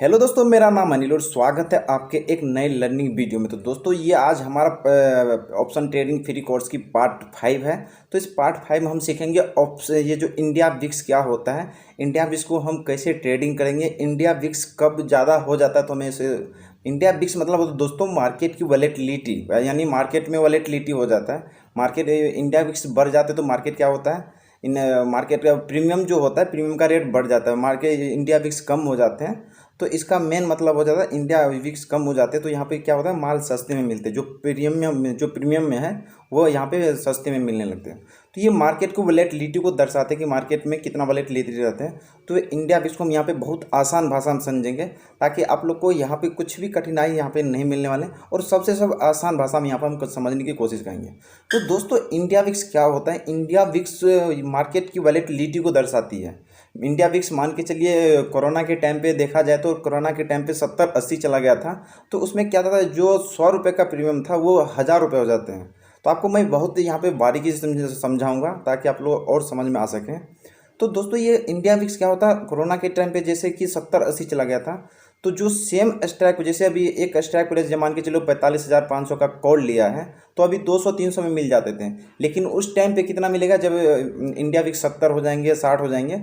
Hello दोस्तों, मेरा नाम अनिल और स्वागत है आपके एक नए लर्निंग वीडियो में। तो दोस्तों ये आज हमारा ऑप्शन ट्रेडिंग फ्री कोर्स की पार्ट 5 है। तो इस पार्ट 5 में हम सीखेंगे ये जो इंडिया विक्स क्या होता है, इंडिया विक्स को हम कैसे ट्रेडिंग करेंगे, इंडिया विक्स कब ज़्यादा हो जाता है तो हमें इसे इंडिया विक्स मतलब दोस्तों मार्केट की वॉलेटिलिटी, यानी मार्केट में वॉलेटिलिटी हो जाता है। मार्केट इंडिया विक्स बढ़ जाते तो मार्केट क्या होता है, इन मार्केट का प्रीमियम जो होता है, प्रीमियम का रेट बढ़ जाता है। मार्केट इंडिया विक्स कम हो जाते हैं तो इसका मेन मतलब हो जाता है इंडिया विक्स कम हो जाते हैं तो यहाँ पे क्या होता है, माल सस्ते में मिलते हैं। जो प्रीमियम में है वो यहाँ पे सस्ते में मिलने लगते हैं। तो ये मार्केट को वॉलेटिलिटी को दर्शाते हैं कि मार्केट में कितना वॉलेटिलिटी रहते हैं। तो इंडिया विक्स को हम यहाँ पे बहुत आसान भाषा में समझेंगे ताकि आप लोग को यहाँ पे कुछ भी कठिनाई यहाँ पे नहीं मिलने वाले, और सबसे सब आसान भाषा में यहाँ पर हम कुछ समझने की कोशिश करेंगे। तो दोस्तों इंडिया विक्स क्या होता है, इंडिया विक्स मार्केट की वॉलेटिलिटी को दर्शाती है। इंडिया विक्स मान के चलिए कोरोना के टाइम पे देखा जाए तो कोरोना के टाइम पे 70-80 चला गया था। तो उसमें क्या था, जो 100 रुपये का प्रीमियम था वो 1000 रुपये हो जाते हैं। तो आपको मैं बहुत यहाँ पे बारीकी से समझाऊंगा ताकि आप लोग और समझ में आ सकें। तो दोस्तों ये इंडिया विक्स क्या होता है, कोरोना के टाइम पे जैसे कि 70-80 चला गया था तो जो सेम स्ट्राइक, जैसे अभी एक स्ट्राइक प्राइस मान के चलो 45,500 का कॉल लिया है तो अभी 200-300 में मिल जाते थे। लेकिन उस टाइम पे कितना मिलेगा जब इंडिया विक्स 70 हो जाएंगे, 60 हो जाएंगे,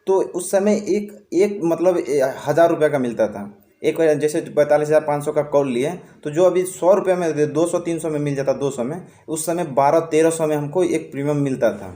तो उस समय एक एक मतलब 1000 रुपये का मिलता था। एक जैसे 45,500 का कॉल लिए तो जो अभी 100 रुपये में 200-300 में मिल जाता, 200 में, उस समय 1200-1300 में हमको एक प्रीमियम मिलता था।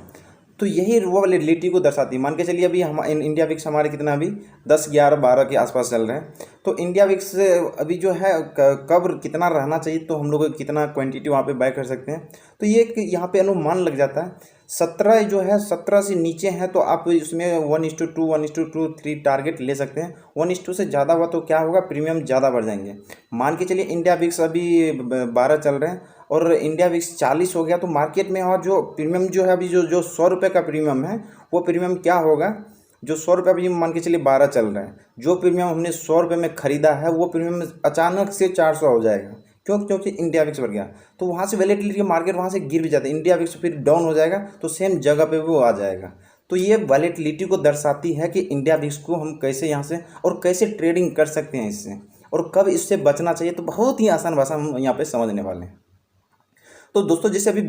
तो यही वो वैलिडिटी को दर्शाती है। मान के चलिए अभी हम इंडिया विक्स हमारे कितना अभी 10-11-12 के आसपास चल रहे हैं। तो इंडिया विक्स अभी जो है कब कितना रहना चाहिए, तो हम लोग कितना क्वांटिटी वहाँ पे बाय कर सकते हैं, तो ये एक यहाँ पे अनुमान लग जाता है। 17 जो है, 17 से नीचे है तो आप इसमें 1:2 1:2 3 टारगेट ले सकते हैं। 1:2 से ज़्यादा हुआ तो क्या होगा, प्रीमियम ज़्यादा बढ़ जाएंगे। मान के चलिए इंडिया विक्स अभी 12 चल रहे हैं और इंडिया विक्स 40 हो गया तो मार्केट में और जो प्रीमियम जो है अभी जो 100 रुपये का प्रीमियम है, वो प्रीमियम क्या होगा, जो 100 रुपये अभी मान के चलिए 12 चल रहा है, जो प्रीमियम हमने 100 रुपये में ख़रीदा है वो प्रीमियम अचानक से 400 हो जाएगा। क्योंकि इंडिया विक्स बढ़ गया तो वहाँ से वैलेटिलिटी मार्केट वहाँ से गिर भी जाता है, इंडिया विक्स फिर डाउन हो जाएगा तो सेम जगह पे वो आ जाएगा। तो ये वैलेटिलिटी को दर्शाती है कि इंडिया विक्स को हम कैसे यहाँ से और कैसे ट्रेडिंग कर सकते हैं इससे, और कब इससे बचना चाहिए। तो बहुत ही आसान भाषा हम यहाँ पे समझने वाले हैं। तो दोस्तों जैसे अभी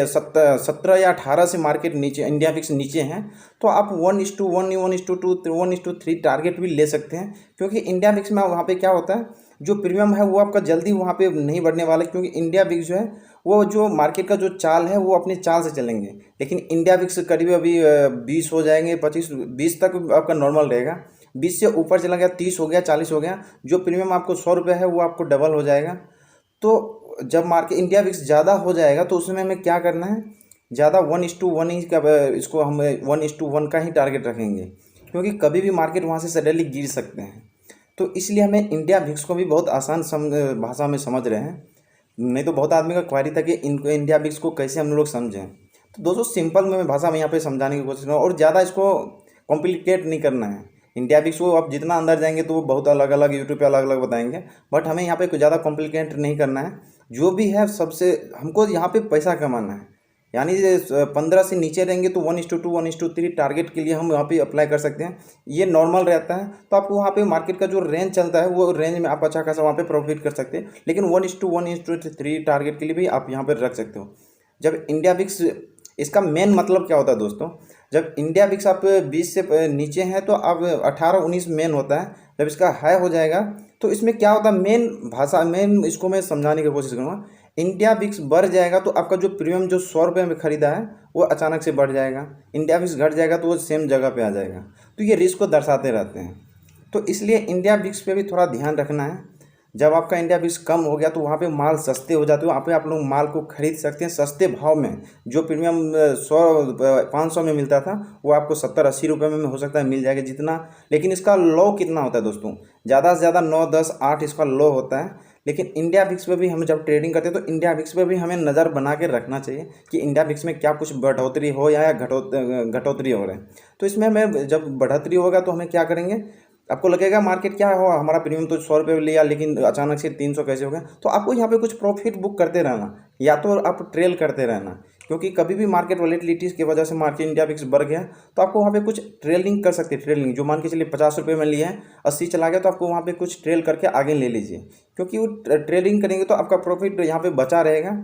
17 या 18 से मार्केट नीचे, इंडिया विक्स नीचे हैं, तो आप 1:1 1:2 1:3 टारगेट भी ले सकते हैं। क्योंकि इंडिया विक्स में वहाँ पे क्या होता है, जो प्रीमियम है वो आपका जल्दी वहाँ पे नहीं बढ़ने वाला है, क्योंकि इंडिया विक्स जो है वो जो मार्केट का जो चाल है वो अपने चाल से चलेंगे। लेकिन इंडिया विक्स करीब अभी 20 हो जाएंगे, 25-20 तक आपका नॉर्मल रहेगा। 20 से ऊपर चला गया, 30 हो गया, 40 हो गया, जो प्रीमियम आपको 100 रुपये है वो आपको डबल हो जाएगा। तो जब मार्केट इंडिया विक्स ज़्यादा हो जाएगा तो उसमें हमें क्या करना है, ज़्यादा 1:1 ही का, इसको हम 1:1 का ही टारगेट रखेंगे, क्योंकि कभी भी मार्केट वहाँ से सडनली गिर सकते हैं। तो इसलिए हमें इंडिया विक्स को भी बहुत आसान भाषा में समझ रहे हैं। नहीं तो बहुत आदमी का क्वारी था कि इनको इंडिया विक्स को कैसे हम लोग समझें। तो दोस्तों सिंपल में भाषा में यहाँ पे समझाने की कोशिश करूँ और ज़्यादा इसको कॉम्प्लिकेट नहीं करना है। इंडिया विक्स को आप जितना अंदर जाएंगे तो वो बहुत अलग अलग यूट्यूब पे अलग अलग बताएंगे, बट हमें यहाँ पे कुछ ज़्यादा कॉम्प्लिकेट नहीं करना है। जो भी है सबसे हमको यहाँ पे पैसा कमाना है। यानी 15 से नीचे रहेंगे तो 1:2 1:3 टारगेट के लिए हम यहाँ पे अप्लाई कर सकते हैं, ये नॉर्मल रहता है। तो आपको वहाँ पे मार्केट का जो रेंज चलता है वो रेंज में आप अच्छा खासा वहाँ पे प्रॉफिट कर सकते हैं। लेकिन 1:2 1:3 टारगेट के लिए भी आप यहाँ पर रख सकते हो। जब इंडिया विक्स, इसका मेन मतलब क्या होता है दोस्तों, जब इंडिया विक्स आप 20 से नीचे हैं तो अब 18-19 मेन होता है। जब इसका हाई हो जाएगा तो इसमें क्या होता है, मेन इसको मैं समझाने की कोशिश करूँगा। इंडिया विक्स बढ़ जाएगा तो आपका जो प्रीमियम जो 100 रुपये में ख़रीदा है वो अचानक से बढ़ जाएगा। इंडिया विक्स घट जाएगा तो वो सेम जगह पे आ जाएगा। तो ये रिस्क को दर्शाते रहते हैं। तो इसलिए इंडिया विक्स पे भी थोड़ा ध्यान रखना है। जब आपका इंडिया विक्स कम हो गया तो वहाँ पे माल सस्ते हो जाते हो, वहाँ पे आप लोग माल को खरीद सकते हैं सस्ते भाव में। जो प्रीमियम 100-500 में मिलता था वो आपको 70-80 रुपये में हो सकता है मिल जाएगा जितना। लेकिन इसका लो कितना होता है दोस्तों, ज़्यादा से ज़्यादा 9-10-8 इसका लो होता है। लेकिन इंडिया विक्स पे भी हम जब ट्रेडिंग करते हैं तो इंडिया विक्स पे भी हमें नज़र बना के रखना चाहिए कि इंडिया विक्स में क्या कुछ बढ़ोतरी हो या घटोतरी हो रहा है। तो इसमें हमें जब बढ़ोतरी होगा तो हमें क्या करेंगे, आपको लगेगा मार्केट क्या हो, हमारा प्रीमियम तो 100 रुपये लिया लेकिन अचानक से 300 कैसे हो गया, तो आपको यहाँ पे कुछ प्रॉफिट बुक करते रहना, या तो आप ट्रेल करते रहना। क्योंकि कभी भी मार्केट वॉलेटिलिटी की वजह से मार्केट इंडिया विक्स बढ़ गया तो आपको वहाँ पे कुछ ट्रेलिंग कर सकते हैं। ट्रेलिंग जो मान के चलिए 50 रुपये में लिया है, 80 चला गया तो आपको वहाँ पे कुछ ट्रेल करके आगे ले लीजिए, क्योंकि वो ट्रेलिंग करेंगे तो आपका प्रॉफिट यहाँ पे बचा रहेगा।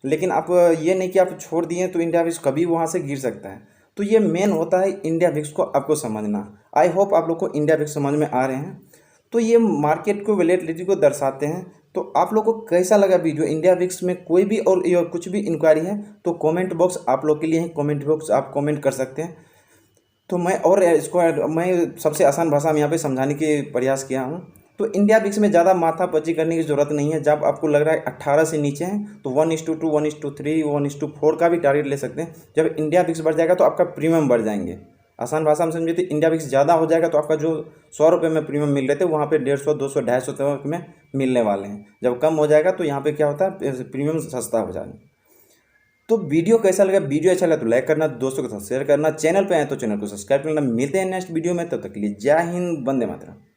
लेकिन आप ये नहीं कि आप छोड़ दिए तो इंडिया विक्स कभी वहाँ से गिर सकता है। तो ये मेन होता है इंडिया विक्स को आपको समझना। आई होप आप लोग को इंडिया विक्स समझ में आ रहे हैं। तो ये मार्केट को वैलेटिलिटी को दर्शाते हैं। तो आप लोग को कैसा लगा वीडियो? इंडिया विक्स में कोई भी और कुछ भी इंक्वायरी है तो कमेंट बॉक्स आप लोग के लिए है, कमेंट बॉक्स आप कमेंट कर सकते हैं। तो मैं सबसे आसान भाषा में यहाँ पे समझाने के प्रयास किया हूँ। तो इंडिया विक्स में ज़्यादा माथापच्ची करने की ज़रूरत नहीं है। जब आपको लग रहा है 18 से नीचे हैं तो 1:2, 1:3, 1:4 का भी टारगेट ले सकते हैं। जब इंडिया विक्स बढ़ जाएगा तो आपका प्रीमियम बढ़ जाएंगे। आसान भाषा में समझिए तो इंडिया विक्स ज़्यादा हो जाएगा तो आपका जो 100 रुपये में प्रीमियम मिल रहे थे वहाँ पे 150, 200, 250 तक में मिलने वाले हैं। जब कम हो जाएगा तो यहाँ पे क्या होता है, प्रीमियम सस्ता हो जाएगा। तो वीडियो कैसा लगा? वीडियो अच्छा लगा तो लाइक करना, दोस्तों के साथ शेयर करना, चैनल पे आए तो चैनल को सब्सक्राइब करना। मिलते हैं नेक्स्ट वीडियो में, तब तक के लिए जय हिंद, वंदे मातरम।